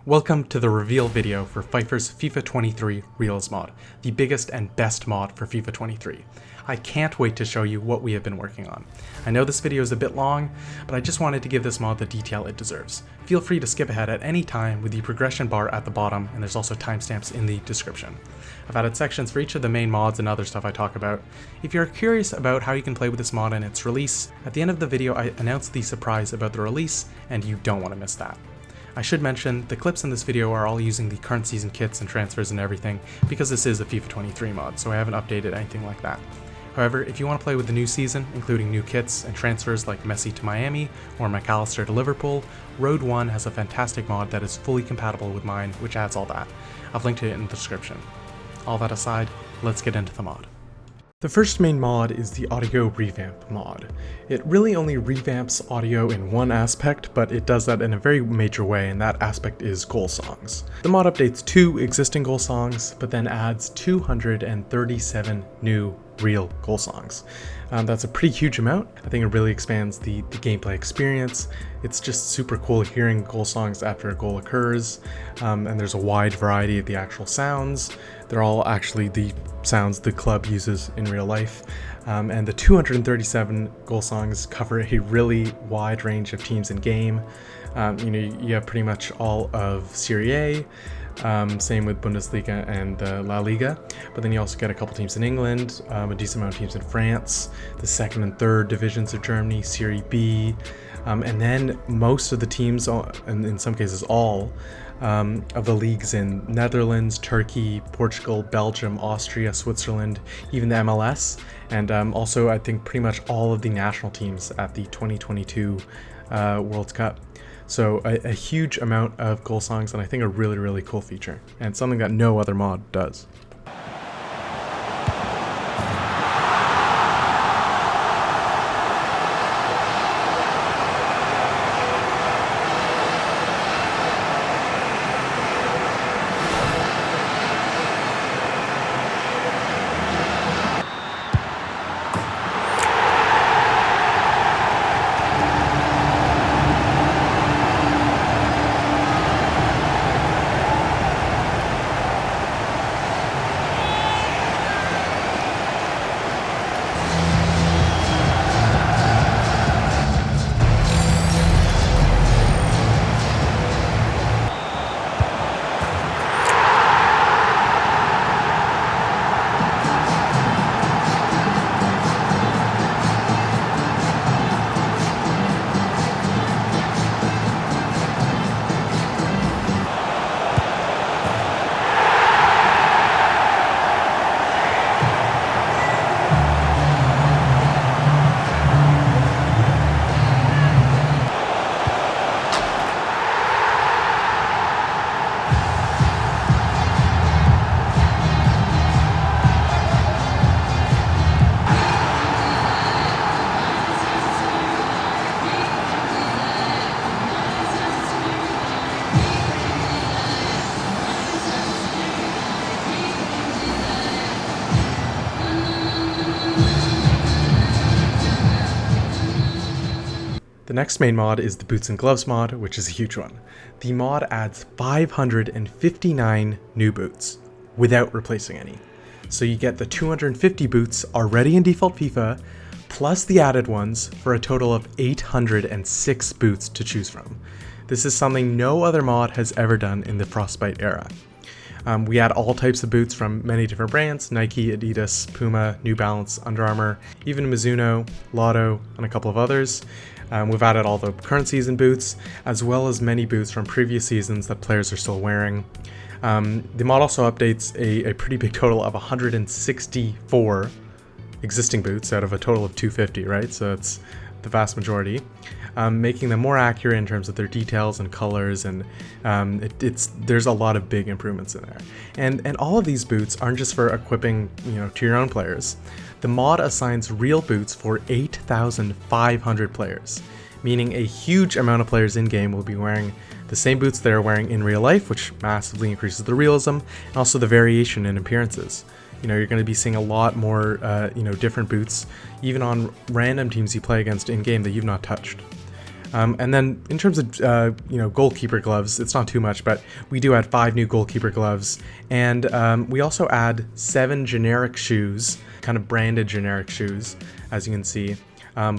Welcome to the reveal video for FIFER's FIFA 23 Realism Mod, the biggest and best mod for FIFA 23. I can't wait to show you what we have been working on. I know this video is a bit long, but I just wanted to give this mod the detail it deserves. Feel free to skip ahead at any time with the progression bar at the bottom, and there's also timestamps in the description. I've added sections for each of the main mods and other stuff I talk about. If you're curious about how you can play with this mod and its release, at the end of the video I announce the surprise about the release, and you don't want to miss that. I should mention, the clips in this video are all using the current season kits and transfers and everything, because this is a FIFA 23 mod, so I haven't updated anything like that. However, if you want to play with the new season, including new kits and transfers like Messi to Miami or McAllister to Liverpool, Road 1 has a fantastic mod that is fully compatible with mine, which adds all that. I've linked it in the description. All that aside, let's get into the mod. The first main mod is the Audio Revamp mod. It really only revamps audio in one aspect, but it does that in a very major way, and that aspect is goal songs. The mod updates 2 existing goal songs, but then adds 237 new real goal songs. That's a pretty huge amount. I think it really expands the gameplay experience. It's just super cool hearing goal songs after a goal occurs, and there's a wide variety of the actual sounds. They're all actually the sounds the club uses in real life, and the 237 goal songs cover a really wide range of teams in game. You have pretty much all of Serie A, same with Bundesliga and La Liga, but then you also get a couple teams in England, a decent amount of teams in France, the second and third divisions of Germany, Serie B, and then most of the teams, and in some cases all, of the leagues in Netherlands, Turkey, Portugal, Belgium, Austria, Switzerland, even the MLS, and also I think pretty much all of the national teams at the 2022 World Cup. So a huge amount of goal songs, and I think a really cool feature, and something that no other mod does. The next main mod is the Boots and Gloves mod, which is a huge one. The mod adds 559 new boots without replacing any. So you get the 250 boots already in default FIFA, plus the added ones for a total of 806 boots to choose from. This is something no other mod has ever done in the Frostbite era. We add all types of boots from many different brands: Nike, Adidas, Puma, New Balance, Under Armour, even Mizuno, Lotto, and a couple of others. We've added all the current season boots, as well as many boots from previous seasons that players are still wearing. The mod also updates a pretty big total of 164 existing boots out of a total of 250, right? So it's the vast majority, making them more accurate in terms of their details and colors, and there's a lot of big improvements in there. And all of these boots aren't just for equipping, to your own players. The mod assigns real boots for 8,500 players, meaning a huge amount of players in-game will be wearing the same boots they're wearing in real life, which massively increases the realism, and also the variation in appearances. You're going to be seeing a lot more, different boots, even on random teams you play against in-game that you've not touched. And then in terms of goalkeeper gloves, it's not too much, but we do add 5 new goalkeeper gloves, and we also add 7 generic shoes, kind of branded generic shoes, as you can see,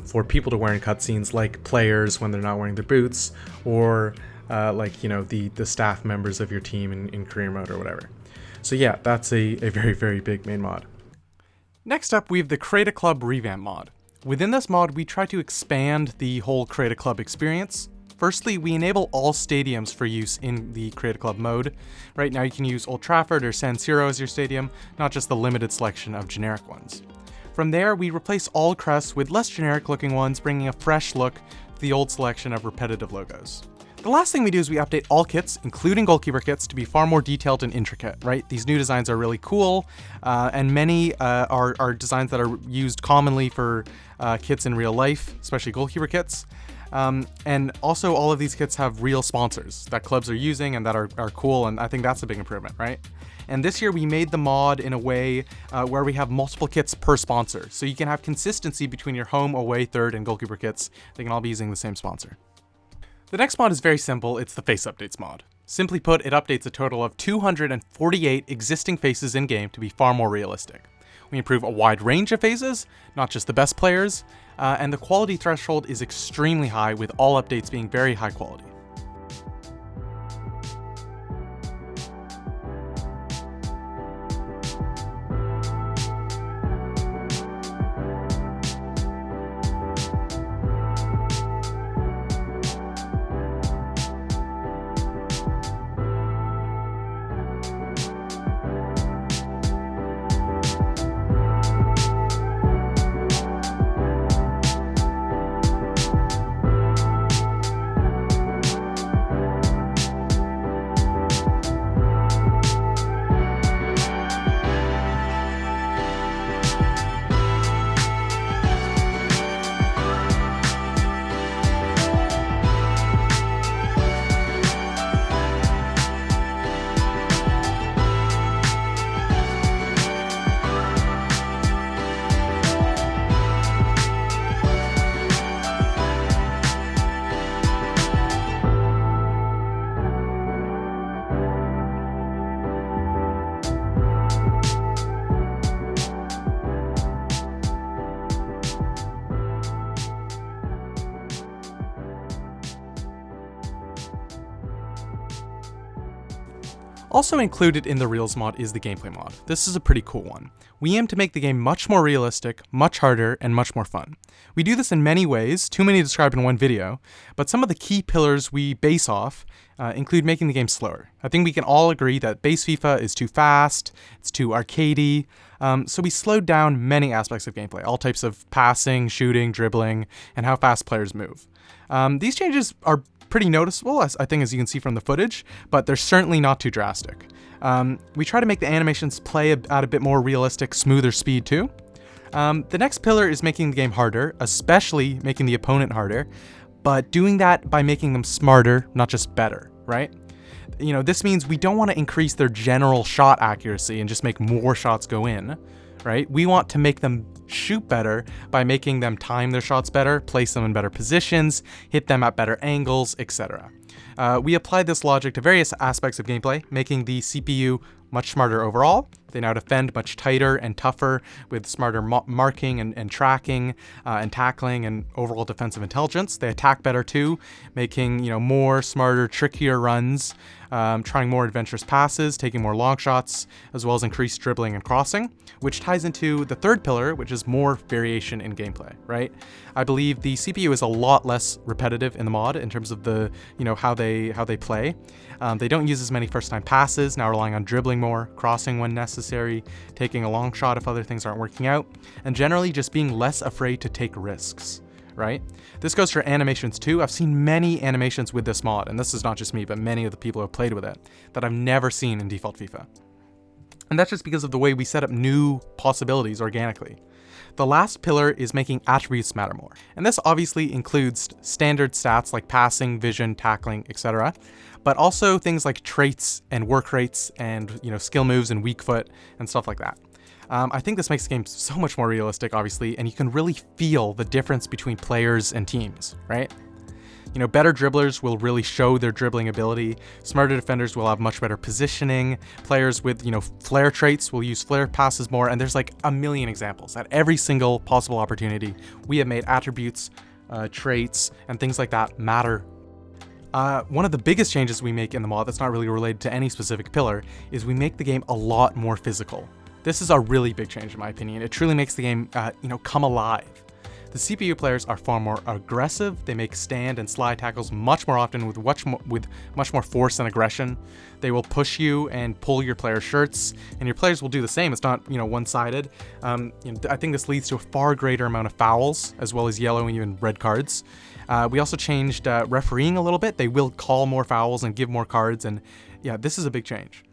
for people to wear in cutscenes, like players when they're not wearing their boots, or the staff members of your team in career mode or whatever. So yeah, that's a very, very big main mod. Next up, we have the Create a Club Revamp mod. Within this mod, we try to expand the whole Create a Club experience. Firstly, we enable all stadiums for use in the Create a Club mode. Right now you can use Old Trafford or San Siro as your stadium, not just the limited selection of generic ones. From there, we replace all crests with less generic looking ones, bringing a fresh look to the old selection of repetitive logos. The last thing we do is we update all kits, including goalkeeper kits, to be far more detailed and intricate, right? These new designs are really cool, and many are designs that are used commonly for kits in real life, especially goalkeeper kits. And also all of these kits have real sponsors that clubs are using and that are cool, and I think that's a big improvement, right? And this year we made the mod in a way where we have multiple kits per sponsor, so you can have consistency between your home, away, third, and goalkeeper kits. They can all be using the same sponsor. The next mod is very simple, it's the Face Updates mod. Simply put, it updates a total of 248 existing faces in-game to be far more realistic. We improve a wide range of faces, not just the best players, and the quality threshold is extremely high, with all updates being very high quality. Also included in the Realism Mod is the gameplay mod. This is a pretty cool one. We aim to make the game much more realistic, much harder, and much more fun. We do this in many ways, too many to describe in one video, but some of the key pillars we base off include making the game slower. I think we can all agree that base FIFA is too fast, it's too arcadey, so we slowed down many aspects of gameplay, all types of passing, shooting, dribbling, and how fast players move. These changes are pretty noticeable, as you can see from the footage, but they're certainly not too drastic. We try to make the animations play at a bit more realistic, smoother speed too. The next pillar is making the game harder, especially making the opponent harder, but doing that by making them smarter, not just better, right? This means we don't want to increase their general shot accuracy and just make more shots go in, right? We want to make them shoot better by making them time their shots better, place them in better positions, hit them at better angles, etc. We applied this logic to various aspects of gameplay, making the CPU much smarter overall. They now defend much tighter and tougher with smarter marking and tracking and tackling and overall defensive intelligence. They attack better too, making more smarter, trickier runs, trying more adventurous passes, taking more long shots, as well as increased dribbling and crossing, which ties into the third pillar, which is more variation in gameplay, right? I believe the CPU is a lot less repetitive in the mod in terms of the how they play. They don't use as many first-time passes, now relying on dribbling more, crossing when necessary, taking a long shot if other things aren't working out, and generally just being less afraid to take risks, right? This goes for animations too. I've seen many animations with this mod, and this is not just me, but many of the people who have played with it, that I've never seen in default FIFA. And that's just because of the way we set up new possibilities organically. The last pillar is making attributes matter more. And this obviously includes standard stats like passing, vision, tackling, etc. But also things like traits and work rates and skill moves and weak foot and stuff like that. I think this makes the game so much more realistic, obviously, and you can really feel the difference between players and teams, right? Better dribblers will really show their dribbling ability. Smarter defenders will have much better positioning. Players with, flair traits will use flair passes more. And there's like a million examples. At every single possible opportunity, we have made attributes, traits, and things like that matter. One of the biggest changes we make in the mod that's not really related to any specific pillar is we make the game a lot more physical. This is a really big change in my opinion. It truly makes the game, come alive. The CPU players are far more aggressive. They make stand and slide tackles much more often with much more force and aggression. They will push you and pull your players' shirts, and your players will do the same. It's not, one-sided. I think this leads to a far greater amount of fouls, as well as yellow and even red cards. We also changed refereeing a little bit. They will call more fouls and give more cards, and yeah, this is a big change.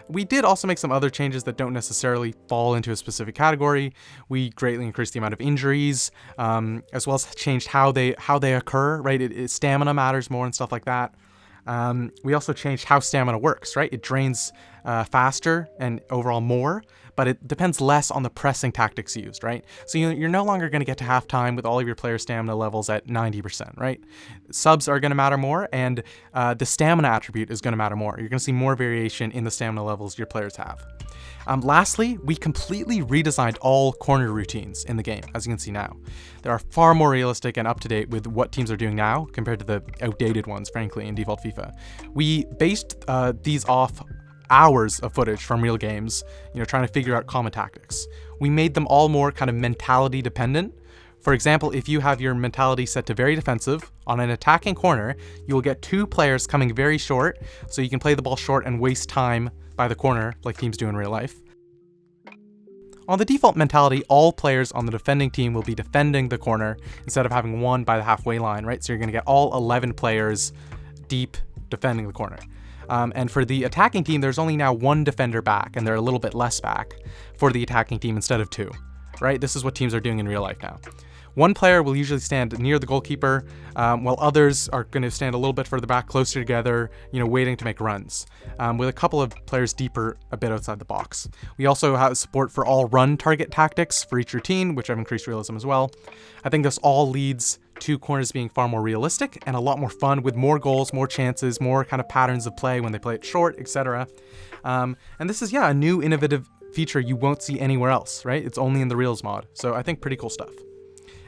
We did also make some other changes that don't necessarily fall into a specific category. We greatly increased the amount of injuries, as well as changed how they occur, right? Stamina matters more and stuff like that. We also changed how stamina works, right? It drains faster and overall more, but it depends less on the pressing tactics used, right? So you're no longer going to get to halftime with all of your player stamina levels at 90%, right? Subs are going to matter more, and the stamina attribute is going to matter more. You're going to see more variation in the stamina levels your players have. Lastly, we completely redesigned all corner routines in the game, as you can see now. They are far more realistic and up-to-date with what teams are doing now compared to the outdated ones, frankly, in default FIFA. We based these off hours of footage from real games, trying to figure out common tactics. We made them all more kind of mentality dependent. For example, if you have your mentality set to very defensive, on an attacking corner, you will get two players coming very short, so you can play the ball short and waste time by the corner like teams do in real life. On the default mentality, all players on the defending team will be defending the corner instead of having one by the halfway line, right? So you're going to get all 11 players deep defending the corner. And for the attacking team, there's only now one defender back, and they're a little bit less back for the attacking team instead of two, right? This is what teams are doing in real life now. One player will usually stand near the goalkeeper, while others are going to stand a little bit further back, closer together, waiting to make runs, with a couple of players deeper a bit outside the box. We also have support for all run target tactics for each routine, which I've increased realism as well. I think this all leads to corners being far more realistic and a lot more fun, with more goals, more chances, more kind of patterns of play when they play it short, etc. And this is, a new innovative feature you won't see anywhere else, right? It's only in the Realism Mod. So I think pretty cool stuff.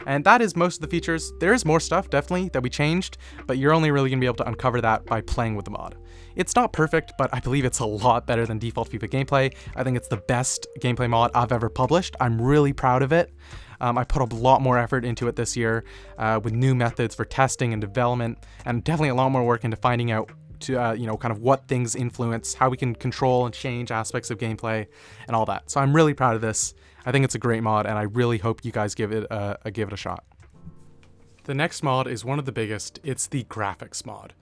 And that is most of the features. There is more stuff, definitely, that we changed, but you're only really going to be able to uncover that by playing with the mod. It's not perfect, but I believe it's a lot better than default FIFA gameplay. I think it's the best gameplay mod I've ever published. I'm really proud of it. I put a lot more effort into it this year with new methods for testing and development, and definitely a lot more work into finding out kind of what things influence, how we can control and change aspects of gameplay and all that. So I'm really proud of this. I think it's a great mod, and I really hope you guys give it a shot. The next mod is one of the biggest. It's the graphics mod.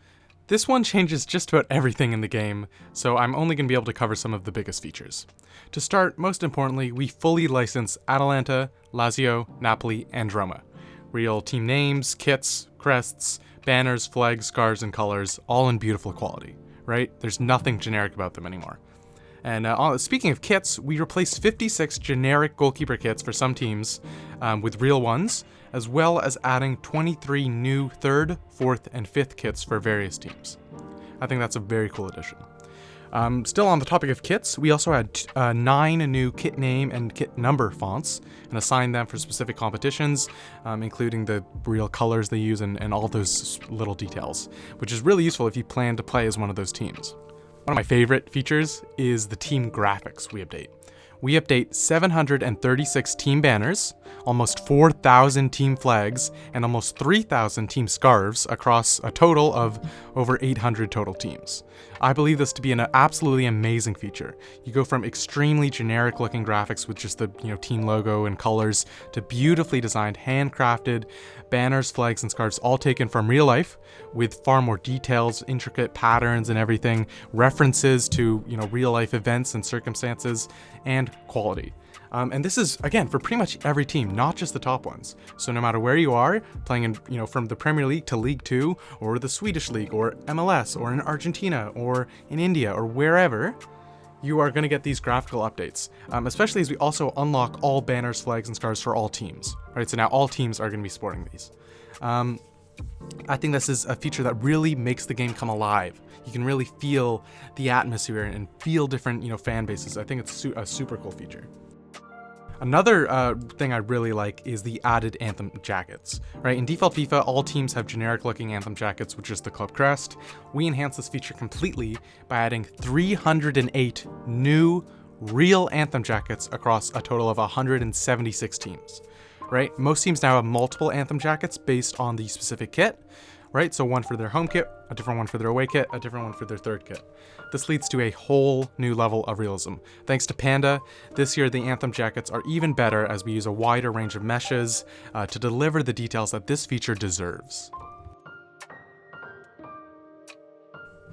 This one changes just about everything in the game, so I'm only going to be able to cover some of the biggest features. To start, most importantly, we fully license Atalanta, Lazio, Napoli, and Roma. Real team names, kits, crests, banners, flags, scarves, and colors, all in beautiful quality, right? There's nothing generic about them anymore. And speaking of kits, we replaced 56 generic goalkeeper kits for some teams with real ones, as well as adding 23 new 3rd, 4th, and 5th kits for various teams. I think that's a very cool addition. Still on the topic of kits, we also had 9 new kit name and kit number fonts and assigned them for specific competitions, including the real colors they use and all those little details, which is really useful if you plan to play as one of those teams. One of my favorite features is the team graphics we update. We update 736 team banners, almost 4,000 team flags, and almost 3,000 team scarves across a total of over 800 total teams. I believe this to be an absolutely amazing feature. You go from extremely generic looking graphics with just the team logo and colors to beautifully designed, handcrafted banners, flags, and scarves, all taken from real life with far more details, intricate patterns and everything, references to real life events and circumstances, and quality. And this is, again, for pretty much every team, not just the top ones. So no matter where you are, playing in, from the Premier League to League 2, or the Swedish League, or MLS, or in Argentina, or in India, or wherever, you are going to get these graphical updates, especially as we also unlock all banners, flags, and scarves for all teams. Right, so now all teams are going to be sporting these. I think this is a feature that really makes the game come alive. You can really feel the atmosphere and feel different, fan bases. I think it's a super cool feature. Another thing I really like is the added Anthem jackets, right? In default FIFA, all teams have generic looking Anthem jackets, which is the club crest. We enhance this feature completely by adding 308 new real Anthem jackets across a total of 176 teams, right? Most teams now have multiple Anthem jackets based on the specific kit, right? So one for their home kit, a different one for their away kit, a different one for their third kit. This leads to a whole new level of realism. Thanks to Panda, this year the Anthem jackets are even better as we use a wider range of meshes to deliver the details that this feature deserves.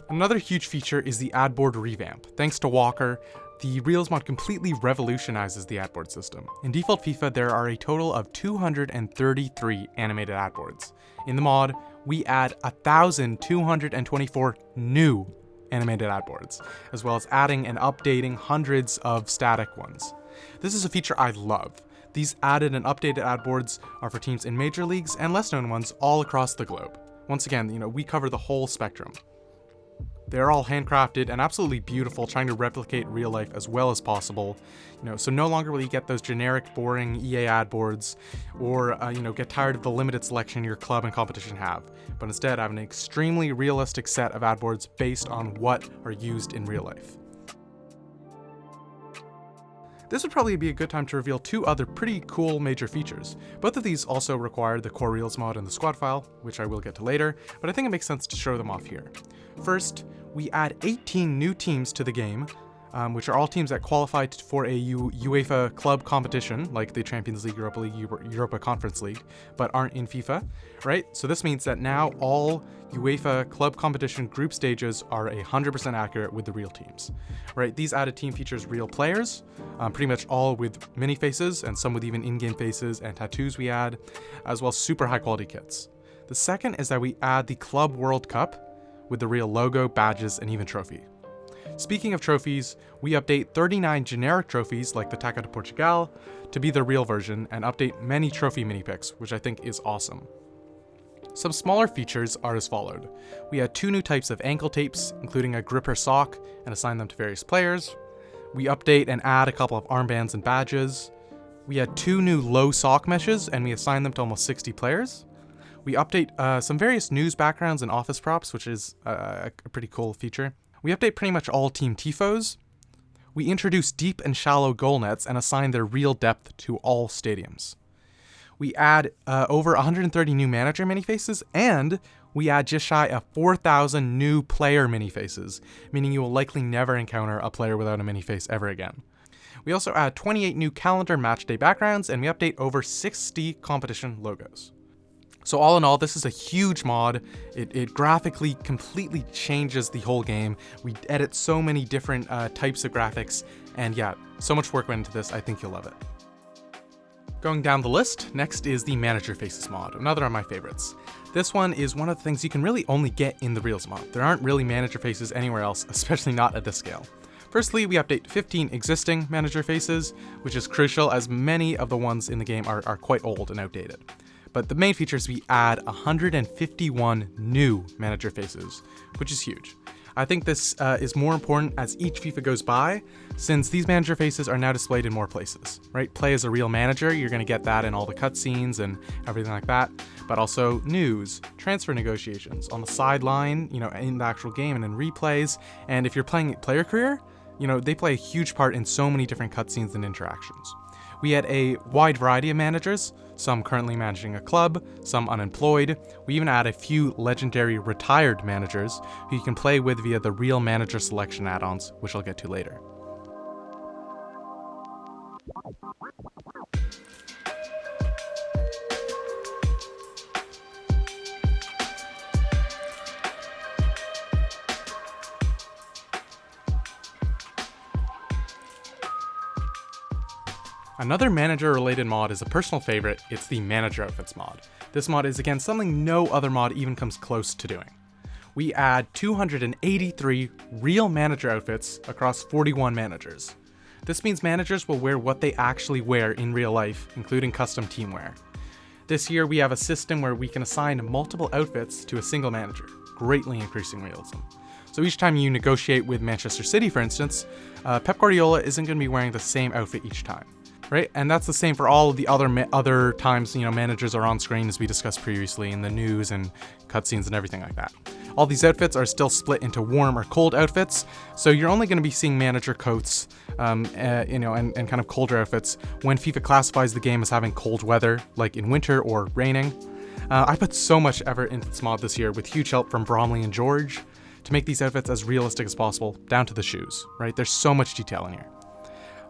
Another huge feature is the ad board revamp. Thanks to Walker, the Realism Mod completely revolutionizes the ad board system. In default FIFA, there are a total of 233 animated ad boards. In the mod, we add 1,224 new animated ad boards, as well as adding and updating hundreds of static ones. This is a feature I love. These added and updated ad boards are for teams in major leagues and less known ones all across the globe. Once again, we cover the whole spectrum. They're all handcrafted and absolutely beautiful, trying to replicate real life as well as possible. So no longer will you get those generic, boring EA ad boards, or get tired of the limited selection your club and competition have, but instead have an extremely realistic set of ad boards based on what are used in real life. This would probably be a good time to reveal two other pretty cool major features. Both of these also require the core Realism Mod and the squad file, which I will get to later, but I think it makes sense to show them off here. First, we add 18 new teams to the game, which are all teams that qualified for a UEFA club competition, like the Champions League, Europa League, Europa Conference League, but aren't in FIFA, right? So this means that now all UEFA club competition group stages are 100% accurate with the real teams, right? These added team features real players, pretty much all with mini faces, and some with even in-game faces and tattoos we add, as well as super high quality kits. The second is that we add the Club World Cup with the real logo, badges, and even trophy. Speaking of trophies, we update 39 generic trophies like the Taça de Portugal to be the real version, and update many trophy mini picks, which I think is awesome. Some smaller features are as followed. We add 2 new types of ankle tapes, including a gripper sock, and assign them to various players. We update and add a couple of armbands and badges. We add 2 new low sock meshes, and we assign them to almost 60 players. We update some various news backgrounds and office props, which is a pretty cool feature. We update pretty much all team tifos. We introduce deep and shallow goal nets and assign their real depth to all stadiums. We add over 130 new manager minifaces, and we add just shy of 4,000 new player minifaces, meaning you will likely never encounter a player without a miniface ever again. We also add 28 new calendar matchday backgrounds, and we update over 60 competition logos. So all in all, this is a huge mod. It graphically completely changes the whole game. We edit so many different types of graphics, and yeah, so much work went into this. I think you'll love it. Going down the list, next is the Manager Faces mod, another of my favorites. This one is one of the things you can really only get in the Realism Mod. There aren't really manager faces anywhere else, especially not at this scale. Firstly, we update 15 existing manager faces, which is crucial as many of the ones in the game are quite old and outdated. But the main feature is we add 151 new manager faces, which is huge. I think this is more important as each FIFA goes by, since these manager faces are now displayed in more places, right? Play as a real manager, you're going to get that in all the cutscenes and everything like that, but also news, transfer negotiations, on the sideline, in the actual game and in replays, and if you're playing player career, they play a huge part in so many different cutscenes and interactions. We had a wide variety of managers, some currently managing a club, some unemployed. We even add a few legendary retired managers who you can play with via the Real Manager Selection add-ons, which I'll get to later. Another manager-related mod is a personal favorite. It's the Manager Outfits mod. This mod is again something no other mod even comes close to doing. We add 283 real manager outfits across 41 managers. This means managers will wear what they actually wear in real life, including custom team wear. This year we have a system where we can assign multiple outfits to a single manager, greatly increasing realism. So each time you negotiate with Manchester City, for instance, Pep Guardiola isn't going to be wearing the same outfit each time, right? And that's the same for all of the other times, managers are on screen, as we discussed previously in the news and cutscenes and everything like that. All these outfits are still split into warm or cold outfits, so you're only going to be seeing manager coats, and kind of colder outfits when FIFA classifies the game as having cold weather, like in winter or raining. I put so much effort into this mod this year with huge help from Bromley and George to make these outfits as realistic as possible, down to the shoes, right? There's so much detail in here.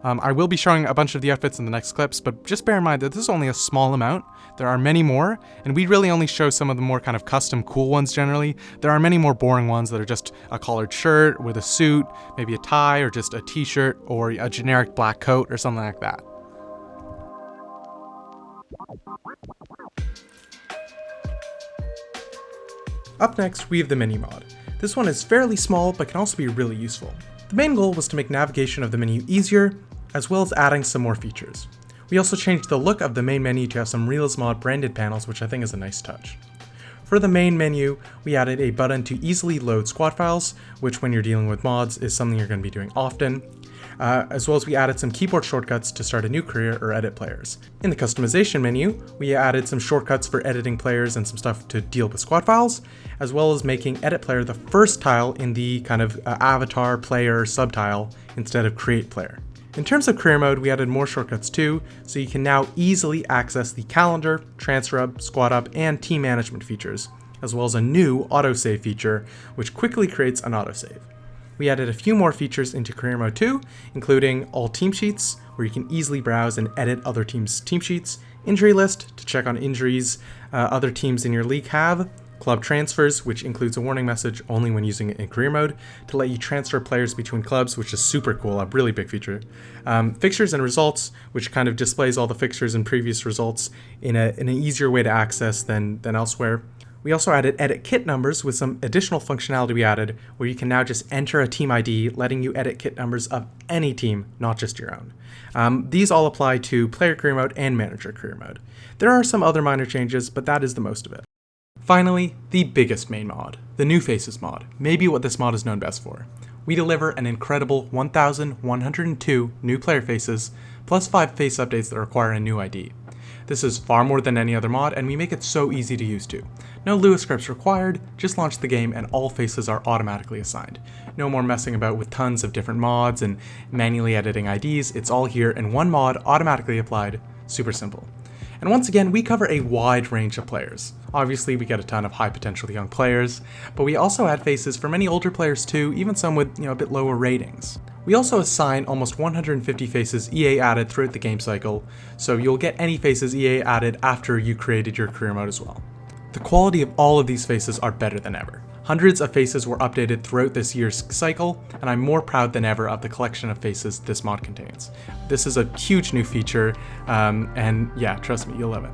I will be showing a bunch of the outfits in the next clips, but just bear in mind that this is only a small amount. There are many more, and we really only show some of the more kind of custom cool ones generally. There are many more boring ones that are just a collared shirt with a suit, maybe a tie, or just a t-shirt, or a generic black coat, or something like that. Up next, we have the menu mod. This one is fairly small, but can also be really useful. The main goal was to make navigation of the menu easier, as well as adding some more features. We also changed the look of the main menu to have some Realism Mod branded panels, which I think is a nice touch. For the main menu, we added a button to easily load squad files, which when you're dealing with mods is something you're going to be doing often. As well as we added some keyboard shortcuts to start a new career or edit players. In the customization menu, we added some shortcuts for editing players and some stuff to deal with squad files, as well as making edit player the first tile in the kind of avatar player subtile instead of create player. In terms of career mode, we added more shortcuts too, so you can now easily access the calendar, transfer up, squad up, and team management features, as well as a new autosave feature, which quickly creates an autosave. We added a few more features into career mode too, including all team sheets, where you can easily browse and edit other teams' team sheets, injury list to check on injuries other teams in your league have, club transfers, which includes a warning message only when using it in career mode to let you transfer players between clubs, which is super cool, a really big feature. Fixtures and results, which kind of displays all the fixtures and previous results in an easier way to access than elsewhere. We also added edit kit numbers with some additional functionality we added, where you can now just enter a team ID, letting you edit kit numbers of any team, not just your own. These all apply to player career mode and manager career mode. There are some other minor changes, but that is the most of it. Finally, the biggest main mod, the New Faces mod, maybe what this mod is known best for. We deliver an incredible 1,102 new player faces, plus 5 face updates that require a new ID. This is far more than any other mod, and we make it so easy to use too. No Lua scripts required, just launch the game and all faces are automatically assigned. No more messing about with tons of different mods and manually editing IDs, it's all here in one mod, automatically applied, super simple. And once again, we cover a wide range of players. Obviously, we get a ton of high potential young players, but we also add faces for many older players too, even some with a bit lower ratings. We also assign almost 150 faces EA added throughout the game cycle, so you'll get any faces EA added after you created your career mode as well. The quality of all of these faces are better than ever. Hundreds of faces were updated throughout this year's cycle, and I'm more proud than ever of the collection of faces this mod contains. This is a huge new feature, and yeah, trust me, you'll love it.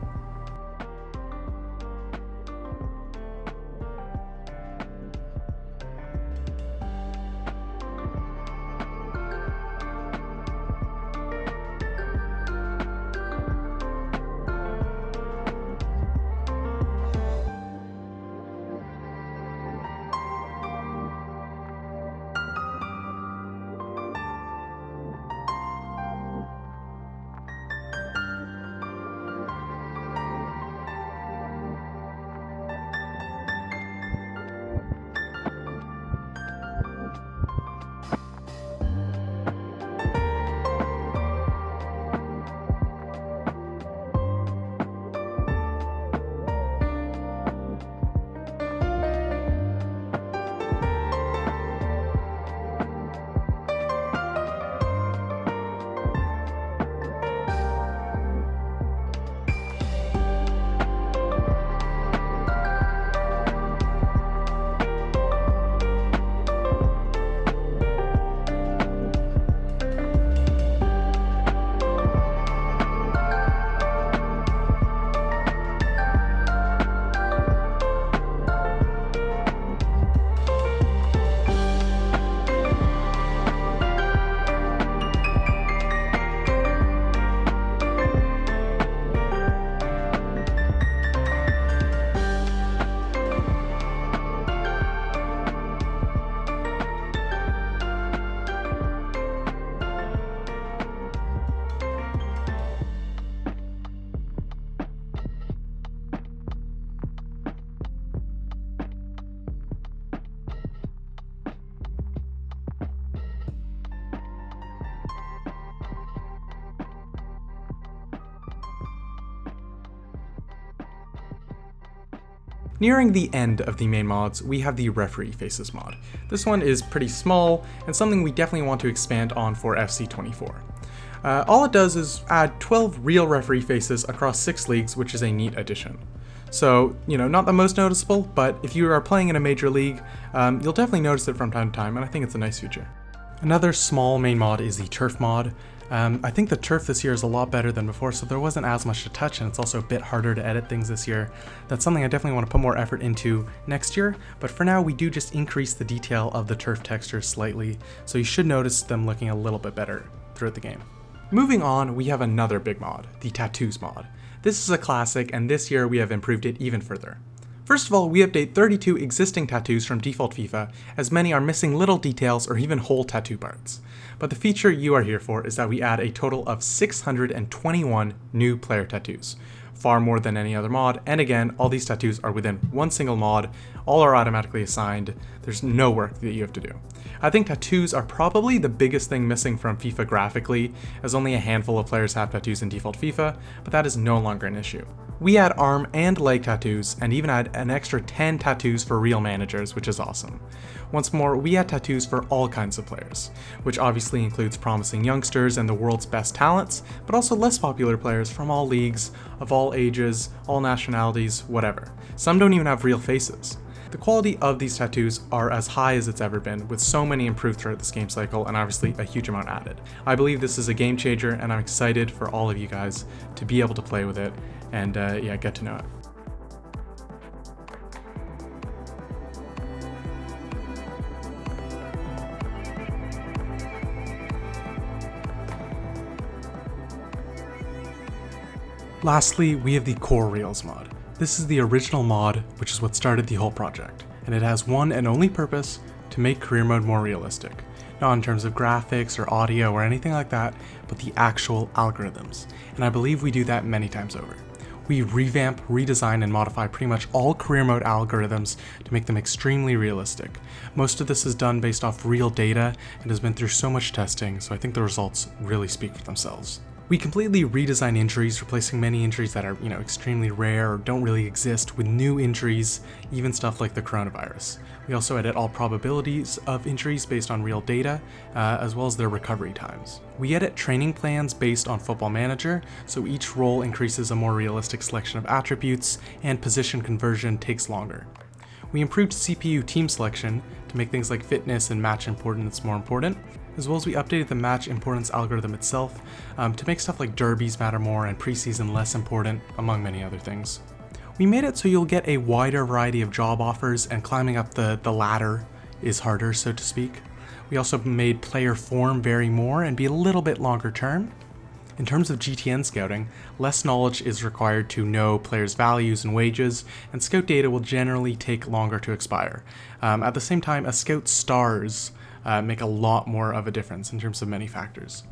Nearing the end of the main mods, we have the Referee Faces mod. This one is pretty small, and something we definitely want to expand on for FC24. All it does is add 12 real referee faces across 6 leagues, which is a neat addition. So, not the most noticeable, but if you are playing in a major league, you'll definitely notice it from time to time, and I think it's a nice feature. Another small main mod is the Turf mod. I think the turf this year is a lot better than before, so there wasn't as much to touch, and it's also a bit harder to edit things this year. That's something I definitely want to put more effort into next year, but for now we do just increase the detail of the turf textures slightly, so you should notice them looking a little bit better throughout the game. Moving on, we have another big mod, the Tattoos mod. This is a classic, and this year we have improved it even further. First of all, we update 32 existing tattoos from default FIFA, as many are missing little details or even whole tattoo parts. But the feature you are here for is that we add a total of 621 new player tattoos. Far more than any other mod, and again, all these tattoos are within one single mod, all are automatically assigned, there's no work that you have to do. I think tattoos are probably the biggest thing missing from FIFA graphically, as only a handful of players have tattoos in default FIFA, but that is no longer an issue. We add arm and leg tattoos, and even add an extra 10 tattoos for real managers, which is awesome. Once more, we add tattoos for all kinds of players, which obviously includes promising youngsters and the world's best talents, but also less popular players from all leagues, of all ages, all nationalities, whatever. Some don't even have real faces. The quality of these tattoos are as high as it's ever been, with so many improved throughout this game cycle and obviously a huge amount added. I believe this is a game changer, and I'm excited for all of you guys to be able to play with it and get to know it. Lastly, we have the Core Reels mod. This is the original mod, which is what started the whole project, and it has one and only purpose: to make career mode more realistic. Not in terms of graphics or audio or anything like that, but the actual algorithms, and I believe we do that many times over. We revamp, redesign, and modify pretty much all career mode algorithms to make them extremely realistic. Most of this is done based off real data and has been through so much testing, so I think the results really speak for themselves. We completely redesign injuries, replacing many injuries that are, extremely rare or don't really exist with new injuries, even stuff like the coronavirus. We also edit all probabilities of injuries based on real data, as well as their recovery times. We edit training plans based on Football Manager, so each role increases a more realistic selection of attributes, and position conversion takes longer. We improved CPU team selection to make things like fitness and match importance more important, as well as we updated the match importance algorithm itself to make stuff like derbies matter more and preseason less important, among many other things. We made it so you'll get a wider variety of job offers, and climbing up the ladder is harder, so to speak. We also made player form vary more and be a little bit longer term. In terms of GTN scouting, less knowledge is required to know players' values and wages, and scout data will generally take longer to expire. At the same time, a scout's stars make a lot more of a difference in terms of many factors.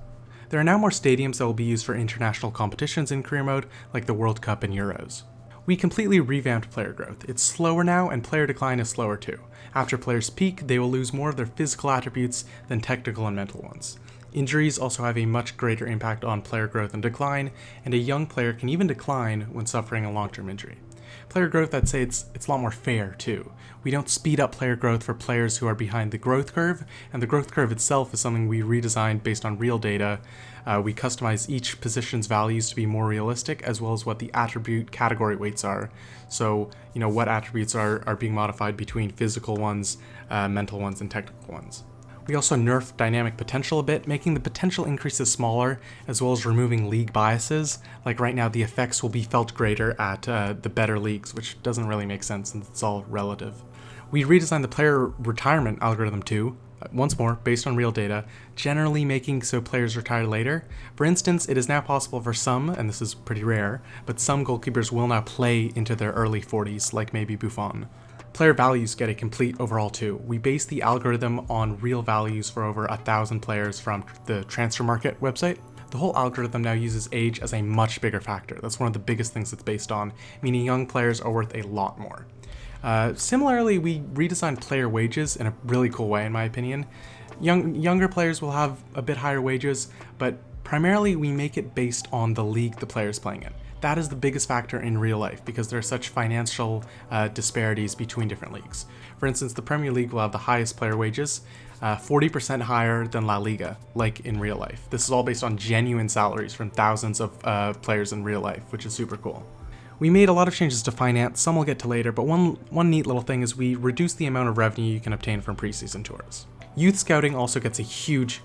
There are now more stadiums that will be used for international competitions in career mode, like the World Cup and Euros. We completely revamped player growth. It's slower now, and player decline is slower too. After players peak, they will lose more of their physical attributes than technical and mental ones. Injuries also have a much greater impact on player growth and decline, and a young player can even decline when suffering a long-term injury. Player growth, I'd say it's a lot more fair too. We don't speed up player growth for players who are behind the growth curve, and the growth curve itself is something we redesigned based on real data. We customize each position's values to be more realistic, as well as what the attribute category weights are. So, what attributes are being modified between physical ones, mental ones, and technical ones. We also nerfed dynamic potential a bit, making the potential increases smaller, as well as removing league biases. Like right now, the effects will be felt greater at the better leagues, which doesn't really make sense since it's all relative. We redesigned the player retirement algorithm too, once more, based on real data, generally making so players retire later. For instance, it is now possible for some, and this is pretty rare, but some goalkeepers will now play into their early 40s, like maybe Buffon. Player values get a complete overhaul too. We base the algorithm on real values for over 1,000 players from the transfer market website. The whole algorithm now uses age as a much bigger factor. That's one of the biggest things it's based on, meaning young players are worth a lot more. Similarly, we redesigned player wages in a really cool way, in my opinion. Younger players will have a bit higher wages, but primarily we make it based on the league the player is playing in. that is the biggest factor in real life because there are such financial disparities between different leagues. For instance, the Premier League will have the highest player wages, 40% higher than La Liga, like in real life. This is all based on genuine salaries from thousands of players in real life, which is super cool. We made a lot of changes to finance, some we'll get to later, but one neat little thing is we reduced the amount of revenue you can obtain from preseason tours. Youth scouting also gets a huge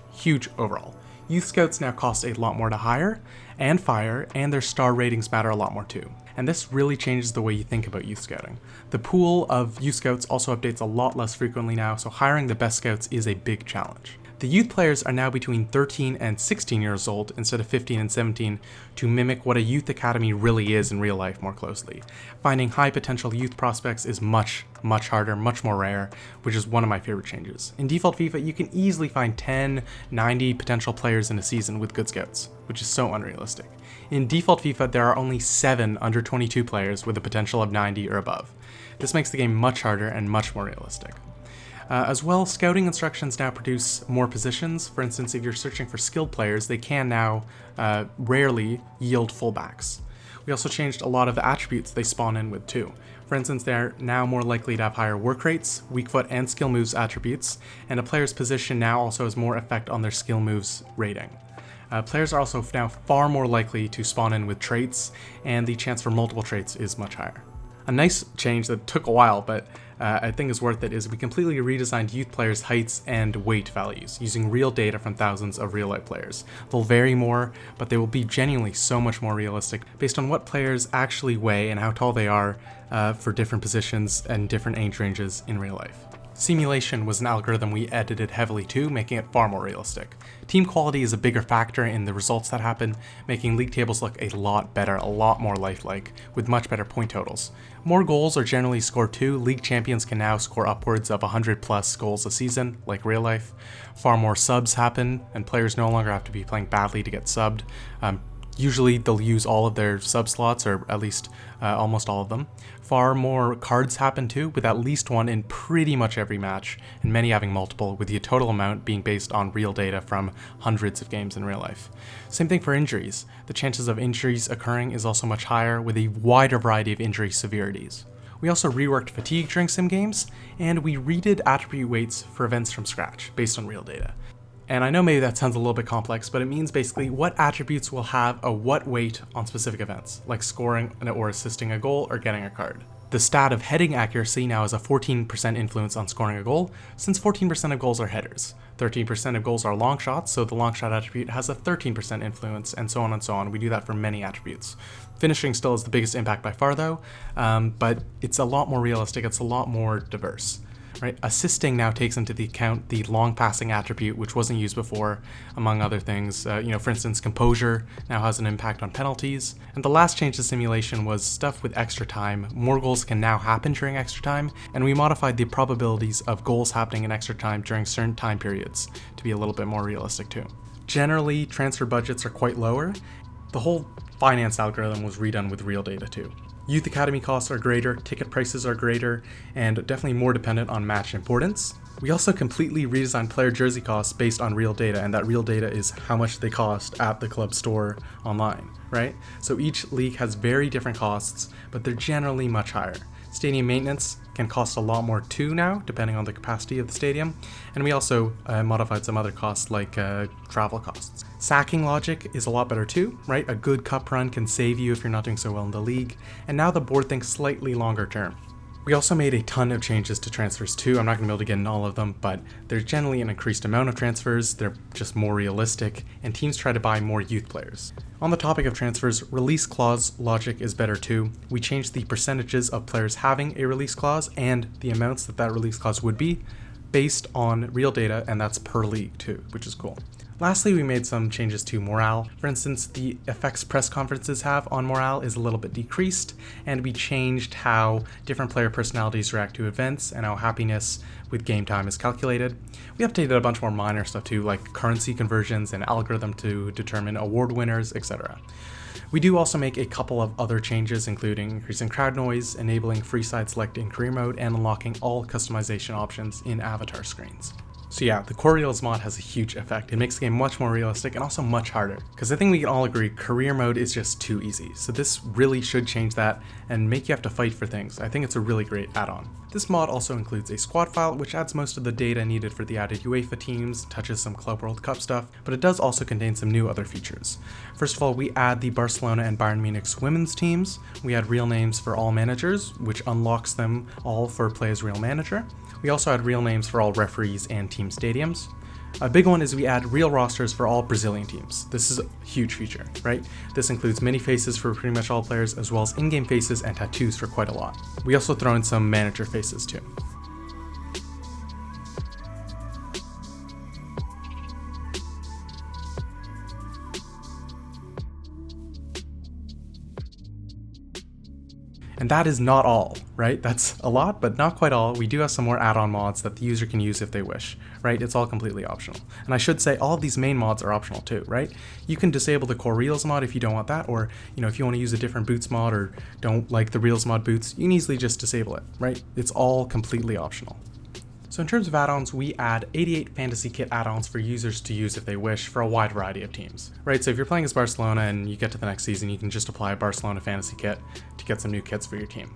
overhaul. Youth scouts now cost a lot more to hire and fire, and their star ratings matter a lot more too. And this really changes the way you think about youth scouting. The pool of youth scouts also updates a lot less frequently now, so hiring the best scouts is a big challenge. The youth players are now between 13 and 16 years old instead of 15 and 17 to mimic what a youth academy really is in real life more closely. Finding high potential youth prospects is much harder, much more rare, which is one of my favorite changes. In default FIFA, you can easily find 10, 90 potential players in a season with good scouts, which is so unrealistic. In default FIFA, there are only 7 under 22 players with a potential of 90 or above. This makes the game much harder and much more realistic. As well, scouting instructions now produce more positions. For instance, if you're searching for skilled players, they can now rarely yield fullbacks. We also changed a lot of the attributes they spawn in with too. For instance, they're now more likely to have higher work rates, weak foot and skill moves attributes, and a player's position now also has more effect on their skill moves rating. Players are also now far more likely to spawn in with traits, and the chance for multiple traits is much higher. A nice change that took a while, but I think is worth it, is we completely redesigned youth players' heights and weight values using real data from thousands of real-life players. They'll vary more, but they will be genuinely so much more realistic based on what players actually weigh and how tall they are for different positions and different age ranges in real life. Simulation was an algorithm we edited heavily too, making it far more realistic. Team quality is a bigger factor in the results that happen, making league tables look a lot better, a lot more lifelike, with much better point totals. More goals are generally scored too. League champions can now score upwards of 100 plus goals a season, like real life. Far more subs happen, and players no longer have to be playing badly to get subbed. Usually they'll use all of their sub slots, or at least almost all of them. Far more cards happen too, with at least one in pretty much every match, and many having multiple, with the total amount being based on real data from hundreds of games in real life. Same thing for injuries. The chances of injuries occurring is also much higher, with a wider variety of injury severities. We also reworked fatigue during sim games, and we redid attribute weights for events from scratch, based on real data. And I know maybe that sounds a little bit complex, but it means basically what attributes will have a what weight on specific events, like scoring or assisting a goal or getting a card. The stat of heading accuracy now has a 14% influence on scoring a goal, since 14% of goals are headers. 13% of goals are long shots, so the long shot attribute has a 13% influence, and so on and so on. We do that for many attributes. Finishing still has the biggest impact by far though, but it's a lot more realistic, it's a lot more diverse. Right? Assisting now takes into the account the long passing attribute, which wasn't used before, among other things. For instance, composure now has an impact on penalties. And the last change to simulation was stuff with extra time. More goals can now happen during extra time, and we modified the probabilities of goals happening in extra time during certain time periods to be a little bit more realistic too. Generally, transfer budgets are quite lower. The whole finance algorithm was redone with real data too. Youth Academy costs are greater, ticket prices are greater, and definitely more dependent on match importance. We also completely redesigned player jersey costs based on real data, and that real data is how much they cost at the club store online, right? So each league has very different costs, but they're generally much higher. Stadium maintenance can cost a lot more too now, depending on the capacity of the stadium. And we also modified some other costs like travel costs. Sacking logic is a lot better too, right? A good cup run can save you if you're not doing so well in the league. And now the board thinks slightly longer term. We also made a ton of changes to transfers too. I'm not going to be able to get into all of them, but there's generally an increased amount of transfers. They're just more realistic, and teams try to buy more youth players. On the topic of transfers, release clause logic is better too. We changed the percentages of players having a release clause and the amounts that release clause would be based on real data, and that's per league too, which is cool. Lastly, we made some changes to morale. For instance, the effects press conferences have on morale is a little bit decreased, and we changed how different player personalities react to events and how happiness with game time is calculated. We updated a bunch more minor stuff too, like currency conversions and algorithm to determine award winners, etc. We do also make a couple of other changes, including increasing crowd noise, enabling free side select in career mode, and unlocking all customization options in avatar screens. So yeah, the core Realism mod has a huge effect. It makes the game much more realistic and also much harder. Because I think we can all agree, career mode is just too easy. So this really should change that and make you have to fight for things. I think it's a really great add-on. This mod also includes a squad file, which adds most of the data needed for the added UEFA teams, touches some Club World Cup stuff, but it does also contain some new other features. First of all, we add the Barcelona and Bayern Munich's women's teams. We add real names for all managers, which unlocks them all for play as real manager. We also add real names for all referees and team stadiums. A big one is we add real rosters for all Brazilian teams. This is a huge feature, right? This includes mini faces for pretty much all players, as well as in-game faces and tattoos for quite a lot. We also throw in some manager faces too. And that is not all, right? That's a lot, but not quite all. We do have some more add-on mods that the user can use if they wish, right? It's all completely optional. And I should say all of these main mods are optional too, right? You can disable the core Realism mod if you don't want that, or if you want to use a different boots mod or don't like the Realism mod boots, you can easily just disable it, right? It's all completely optional. So in terms of add-ons, we add 88 Fantasy Kit add-ons for users to use if they wish for a wide variety of teams, right? So if you're playing as Barcelona and you get to the next season, you can just apply a Barcelona Fantasy Kit to get some new kits for your team.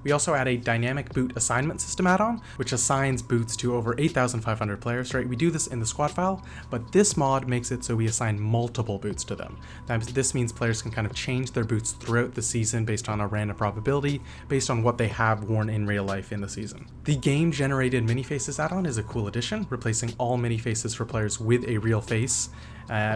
We also add a dynamic boot assignment system add-on, which assigns boots to over 8,500 players, right? We do this in the squad file, but this mod makes it so we assign multiple boots to them. This means players can kind of change their boots throughout the season based on a random probability, based on what they have worn in real life in the season. The game-generated mini-faces add-on is a cool addition, replacing all mini-faces for players with a real face,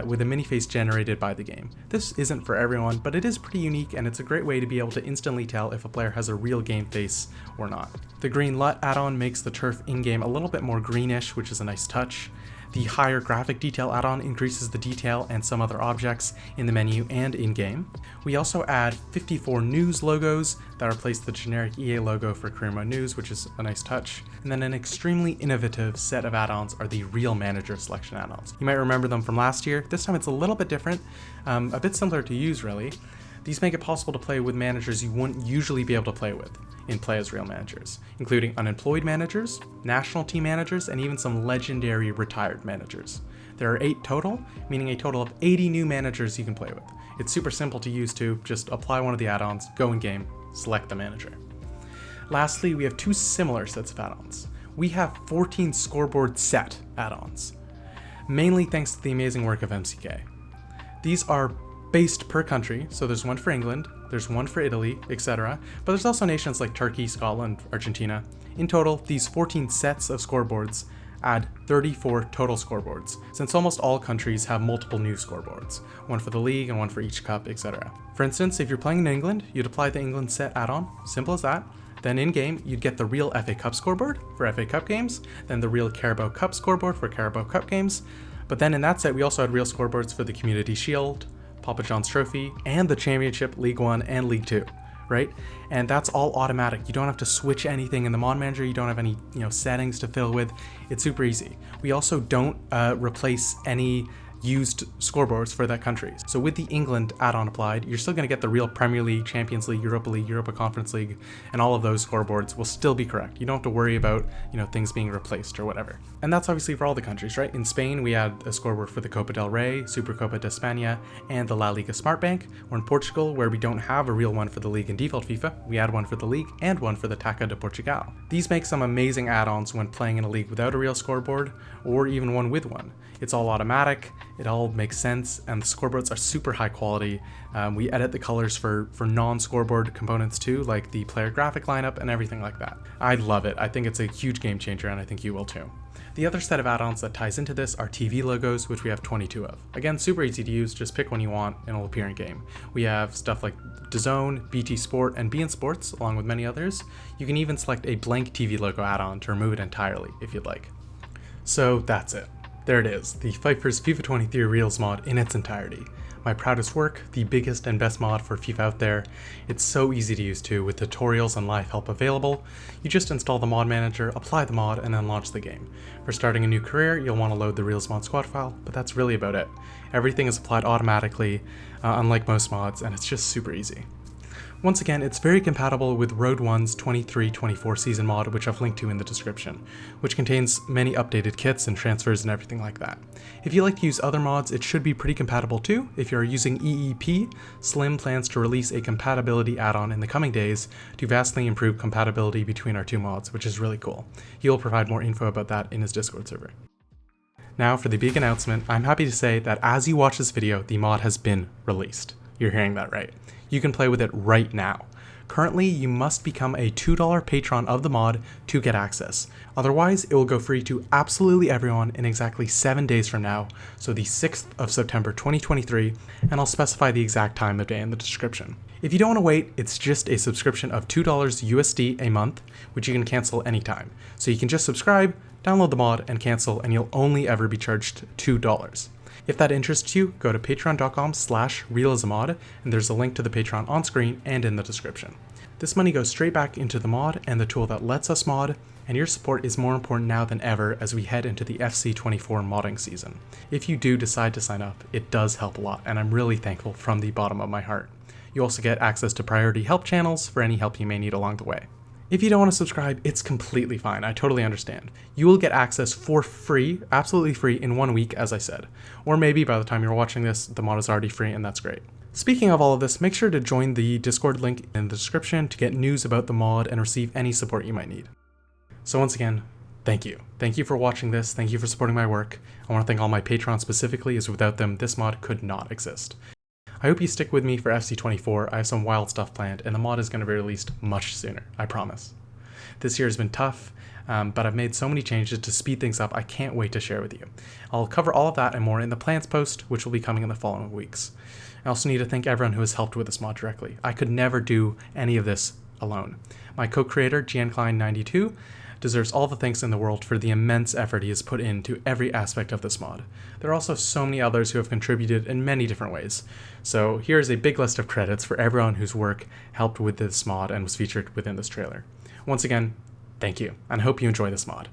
with a mini face generated by the game. This isn't for everyone, but it is pretty unique and it's a great way to be able to instantly tell if a player has a real game face or not. The green LUT add-on makes the turf in-game a little bit more greenish, which is a nice touch. The higher graphic detail add-on increases the detail and some other objects in the menu and in-game. We also add 54 news logos that replace the generic EA logo for Career Mode News, which is a nice touch. And then an extremely innovative set of add-ons are the Real Manager Selection add-ons. You might remember them from last year. This time it's a little bit different, a bit similar to use really. These make it possible to play with managers you wouldn't usually be able to play with in Play as Real Managers, including unemployed managers, national team managers, and even some legendary retired managers. There are 8 total, meaning a total of 80 new managers you can play with. It's super simple to use too, just apply one of the add-ons, go in game, select the manager. Lastly, we have 2 similar sets of add-ons. We have 14 scoreboard set add-ons, mainly thanks to the amazing work of MCK. These are based per country, so there's one for England, there's one for Italy, etc., but there's also nations like Turkey, Scotland, Argentina. In total, these 14 sets of scoreboards add 34 total scoreboards, since almost all countries have multiple new scoreboards, one for the league and one for each cup, etc. For instance, if you're playing in England, you'd apply the England set add-on, simple as that. Then in-game, you'd get the real FA Cup scoreboard for FA Cup games, then the real Carabao Cup scoreboard for Carabao Cup games, but then in that set we also had real scoreboards for the Community Shield, Papa John's Trophy, and the Championship, League 1, and League 2, right? And that's all automatic. You don't have to switch anything in the mod manager, you don't have any settings to fiddle with. It's super easy. We also don't replace any used scoreboards for that country. So with the England add-on applied, you're still going to get the real Premier League, Champions League, Europa Conference League, and all of those scoreboards will still be correct. You don't have to worry about, things being replaced or whatever. And that's obviously for all the countries, right? In Spain, we had a scoreboard for the Copa del Rey, Supercopa de España, and the La Liga Smart Bank. Or in Portugal, where we don't have a real one for the league in default FIFA, we add one for the league and one for the Taça de Portugal. These make some amazing add-ons when playing in a league without a real scoreboard, or even one with one. It's all automatic, it all makes sense, and the scoreboards are super high quality. We edit the colors for non-scoreboard components too, like the player graphic lineup and everything like that. I love it. I think it's a huge game changer, and I think you will too. The other set of add-ons that ties into this are TV logos, which we have 22 of. Again, super easy to use, just pick one you want and it'll appear in game. We have stuff like DAZN, BT Sport, and beIN Sports, along with many others. You can even select a blank TV logo add-on to remove it entirely if you'd like. So that's it. There it is, the FIFER's FIFA 23 Realism Mod in its entirety. My proudest work, the biggest and best mod for FIFA out there. It's so easy to use too, with tutorials and live help available. You just install the mod manager, apply the mod, and then launch the game. For starting a new career, you'll want to load the Realism Mod squad file, but that's really about it. Everything is applied automatically, unlike most mods, and it's just super easy. Once again, it's very compatible with Road 1's 23-24 season mod, which I've linked to in the description, which contains many updated kits and transfers and everything like that. If you like to use other mods, it should be pretty compatible too. If you're using EEP, Slim plans to release a compatibility add-on in the coming days to vastly improve compatibility between our two mods, which is really cool. He'll provide more info about that in his Discord server. Now for the big announcement, I'm happy to say that as you watch this video, the mod has been released. You're hearing that right. You can play with it right now. Currently, you must become a $2 patron of the mod to get access. Otherwise, it will go free to absolutely everyone in exactly 7 days from now, so the 6th of September 2023, and I'll specify the exact time of day in the description. If you don't want to wait, it's just a subscription of $2 USD a month, which you can cancel anytime. So you can just subscribe, download the mod, and cancel, and you'll only ever be charged $2. If that interests you, go to patreon.com/realismmod, and there's a link to the Patreon on screen and in the description. This money goes straight back into the mod and the tool that lets us mod, and your support is more important now than ever as we head into the FC24 modding season. If you do decide to sign up, it does help a lot, and I'm really thankful from the bottom of my heart. You also get access to priority help channels for any help you may need along the way. If you don't want to subscribe, it's completely fine. I totally understand. You will get access for free, absolutely free, in 1 week, as I said. Or maybe by the time you're watching this, the mod is already free, and that's great. Speaking of all of this, make sure to join the Discord link in the description to get news about the mod and receive any support you might need. So once again, thank you. Thank you for watching this. Thank you for supporting my work. I want to thank all my patrons specifically, as without them, this mod could not exist. I hope you stick with me for FC24. I have some wild stuff planned, and the mod is going to be released much sooner, I promise. This year has been tough, but I've made so many changes to speed things up, I can't wait to share with you. I'll cover all of that and more in the plans post, which will be coming in the following weeks. I also need to thank everyone who has helped with this mod directly. I could never do any of this alone. My co-creator, GianKlein92, deserves all the thanks in the world for the immense effort he has put into every aspect of this mod. There are also so many others who have contributed in many different ways. So here's a big list of credits for everyone whose work helped with this mod and was featured within this trailer. Once again, thank you, and I hope you enjoy this mod.